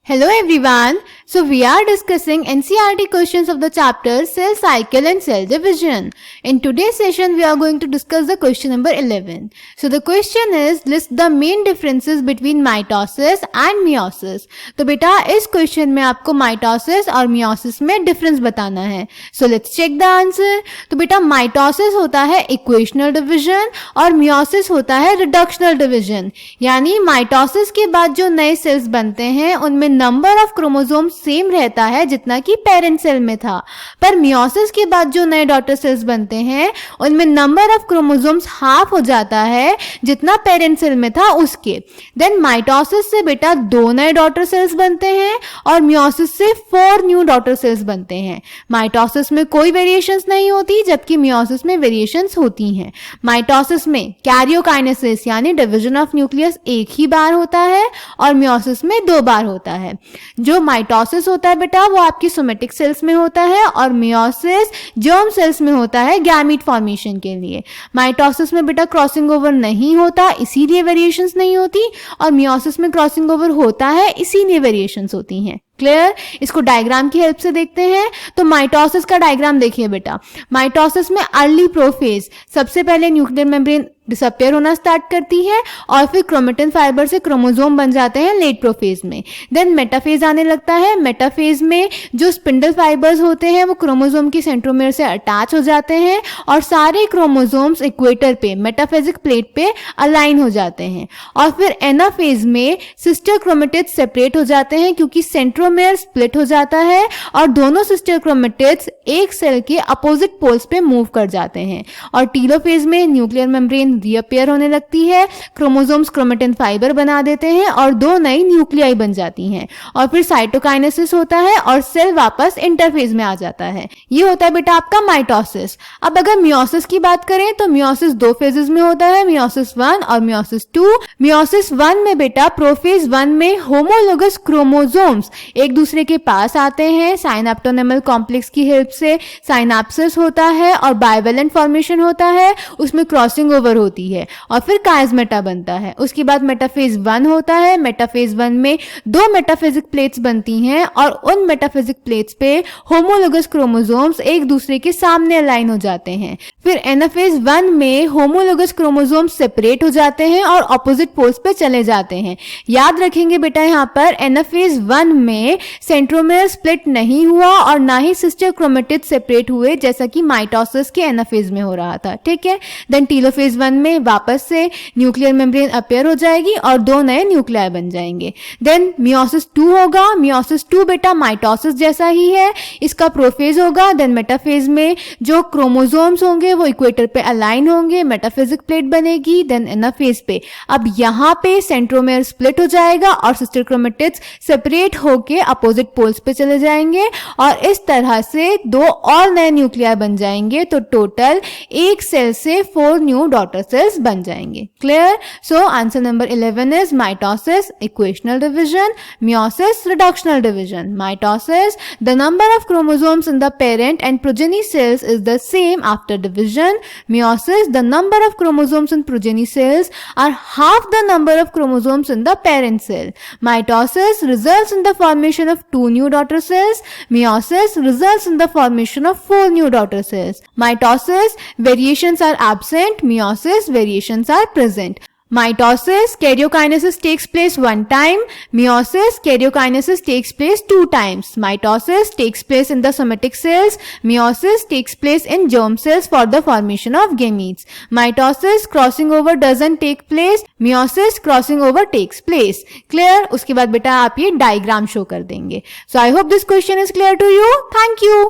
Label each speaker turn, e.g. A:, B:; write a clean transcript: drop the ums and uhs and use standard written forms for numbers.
A: Hello everyone. So we are discussing NCERT questions of the chapter Cell Cycle and Cell Division. In today's session we are going to discuss the question number 11. So the question is list the main differences between mitosis and meiosis. तो बेटा इस question में आपको mitosis और meiosis में difference बताना है. So let's check the answer. तो बेटा माइटोसिस होता है इक्वेशनल डिवीजन और मियोसिस होता है रिडक्शनल डिवीजन. यानी माइटोसिस के बाद जो नए सेल्स बनते हैं उनमें नंबर ऑफ क्रोमोसोम सेम रहता है जितना कि पेरेंट सेल में था, पर मियोसिस के बाद जो नए डॉटर सेल्स बनते हैं उनमें नंबर ऑफ क्रोमोसोम्स हाफ हो जाता है जितना पेरेंट सेल में था उसके. देन माइटोसिस से बेटा 2 नए डॉटर सेल्स बनते हैं और मियोसिस से 4 न्यू डॉटर सेल्स बनते हैं. माइटोसिस में कोई वेरिएशंस नहीं होती जबकि मियोसिस में वेरिएशंस होती हैं. माइटोसिस में कैरियोकाइनेसिस यानी डिवीजन ऑफ न्यूक्लियस एक ही बार होता है और मियोसिस में 2 बार होता है. जो माइटोसिस होता है बेटा वो आपकी सोमेटिक सेल्स में होता है और मियोसिस जर्म सेल्स में होता है गैमीट फॉर्मेशन के लिए. माइटोसिस में बेटा क्रॉसिंग ओवर नहीं होता इसीलिए वेरिएशंस नहीं होती और मियोसिस में क्रॉसिंग ओवर होता है इसीलिए वेरिएशंस होती हैं. क्लियर? इसको डायग्राम की हेल्प से देखते हैं. तो माइटोसिस का डायग्राम देखिए बेटा. माइटोसिस में अर्ली प्रोफेज सबसे पहले न्यूक्लियर मेम्ब्रेन डिसअपियर होना स्टार्ट करती है और फिर क्रोमेटिन फाइबर से क्रोमोसोम बन जाते हैं लेट प्रोफेज में. देन मेटाफेज आने लगता है. मेटाफेज में जो स्पिंडल फाइबर्स होते हैं वो क्रोमोसोम की सेंट्रोमेयर से अटैच हो जाते हैं और सारे क्रोमोसोम्स इक्वेटर पे मेटाफेजिक प्लेट पे अलाइन हो जाते हैं. और फिर एनाफेज में सिस्टर क्रोमेटिड्स सेपरेट हो जाते हैं क्योंकि सेंट्रोमेयर स्प्लिट हो जाता है और दोनों सिस्टर क्रोमेटिड्स एक सेल के अपोजिट पोल्स पे मूव कर जाते हैं. और टीलोफेज में न्यूक्लियर मेम्ब्रेन रीअपियर होने लगती है, क्रोमोसोम्स क्रोमेटिन फाइबर बना देते हैं और 2 नई न्यूक्लियाई बन जाती हैं. और फिर साइटोकाइनेसिस होता है और सेल वापस इंटरफेज में आ जाता है. ये होता है बेटा आपका माइटोसिस. अब अगर मियोसिस की बात करें तो मियोसिस 2 फेजेस में होता है, मियोसिस 1 और मियोसिस 2. मियोसिस 1 में बेटा प्रोफेज 1 में होमोलोगस क्रोमोसोम्स एक दूसरे के पास आते हैं. साइनाप्टोनेमल कॉम्प्लेक्स की हेल्प से साइनाप्सिस होता है और बाइवेलेंट फॉर्मेशन होता है, उसमें क्रॉसिंग ओवर होती है और फिर काइस्मेटा बनता है. उसके बाद मेटाफेज 1 होता है. मेटाफेज 1 में 2 मेटाफेजिक प्लेट्स बनती हैं और उन मेटाफेजिक प्लेट्स पे होमोलोगस क्रोमोसोम्स एक दूसरे के सामने अलाइन हो जाते हैं. फिर एनाफेज 1 में होमोलोगस क्रोमोसोम्स सेपरेट हो जाते हैं और ऑपोजिट पोल्स पे चले जाते हैं. याद रखेंगे बेटा यहाँ पर एनाफेज 1 में सेंट्रोमेयर स्प्लिट नहीं हुआ और ना ही सिस्टर क्रोमेटिड्स सेपरेट हुए जैसा कि माइटोसिस के एनाफेज में हो रहा था. ठीक है. देन टीलोफेज 1 में वापस से न्यूक्लियर मेम्ब्रेन अपीयर हो जाएगी और 2 नए न्यूक्लियाई बन जाएंगे. देन मियोसिस 2 होगा. मियोसिस 2 बेटा माइटोसिस जैसा ही है, इसका प्रोफेज होगा. देन मेटाफेज में जो क्रोमोसोम्स होंगे वो इक्वेटर पे अलाइन होंगे, मेटाफेजिक प्लेट बनेगी. देन एनाफेज पे अब यहाँ पे सेंट्रोमेयर स्प्लिट हो जाएगा और सिस्टर क्रोमेटिड्स सेपरेट होके अपोजिट पोल्स पे चले जाएंगे और इस तरह से 2 और नए न्यूक्लियाई बन जाएंगे. तो टोटल एक सेल से 4 न्यू डॉटर सेल्स बन जाएंगे. Clear? So answer number 11 is mitosis equational division, meiosis reductional division. Mitosis the number of chromosomes in the parent and progeny cells is the same after division. Meiosis the number of chromosomes in progeny cells are half the number of chromosomes in the parent cell. Mitosis results in the formation of 2 new daughter cells. Meiosis results in the formation of 4 new daughter cells. Mitosis variations are absent, meiosis variations are present. Mitosis karyokinesis takes place 1 time. Meiosis karyokinesis takes place 2 times. Mitosis takes place in the somatic cells. Meiosis takes place in germ cells for the formation of gametes. Mitosis crossing over doesn't take place. Meiosis crossing over takes place. Clear? उसके बाद बेटा आप ये diagram show कर देंगे. So I hope this question is clear to you. Thank you.